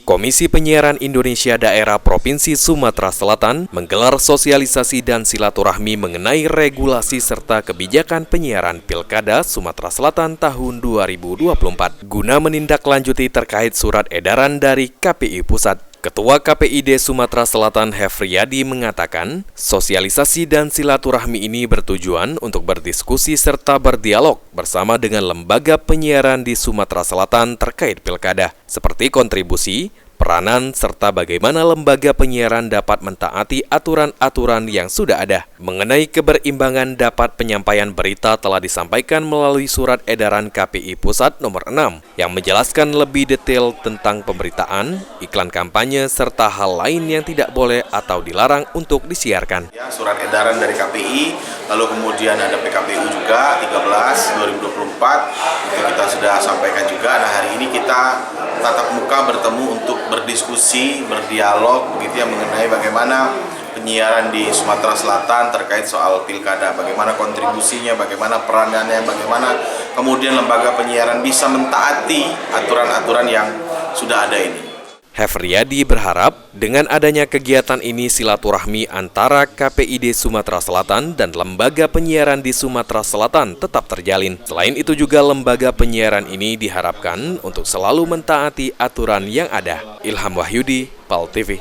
Komisi Penyiaran Indonesia Daerah Provinsi Sumatera Selatan menggelar sosialisasi dan silaturahmi mengenai regulasi serta kebijakan penyiaran Pilkada Sumatera Selatan tahun 2024 guna menindaklanjuti terkait surat edaran dari KPI Pusat. Ketua KPID Sumatera Selatan Hefriyadi mengatakan, sosialisasi dan silaturahmi ini bertujuan untuk berdiskusi serta berdialog bersama dengan lembaga penyiaran di Sumatera Selatan terkait pilkada, seperti kontribusi, peranan, serta bagaimana lembaga penyiaran dapat mentaati aturan-aturan yang sudah ada. Mengenai keberimbangan dapat penyampaian berita telah disampaikan melalui surat edaran KPI Pusat nomor 6 yang menjelaskan lebih detail tentang pemberitaan, iklan kampanye, serta hal lain yang tidak boleh atau dilarang untuk disiarkan. Ya, surat edaran dari KPI, lalu kemudian ada PKPU juga 13/2024, itu kita sudah sampaikan juga. Nah, hari ini kita tatap muka bertemu untuk berdiskusi, berdialog begitu ya mengenai bagaimana penyiaran di Sumatera Selatan terkait soal pilkada, bagaimana kontribusinya, bagaimana peranannya, bagaimana kemudian lembaga penyiaran bisa mentaati aturan-aturan yang sudah ada ini. Hefriyadi berharap dengan adanya kegiatan ini silaturahmi antara KPID Sumatera Selatan dan lembaga penyiaran di Sumatera Selatan tetap terjalin. Selain itu juga lembaga penyiaran ini diharapkan untuk selalu mentaati aturan yang ada. Ilham Wahyudi, PAL TV.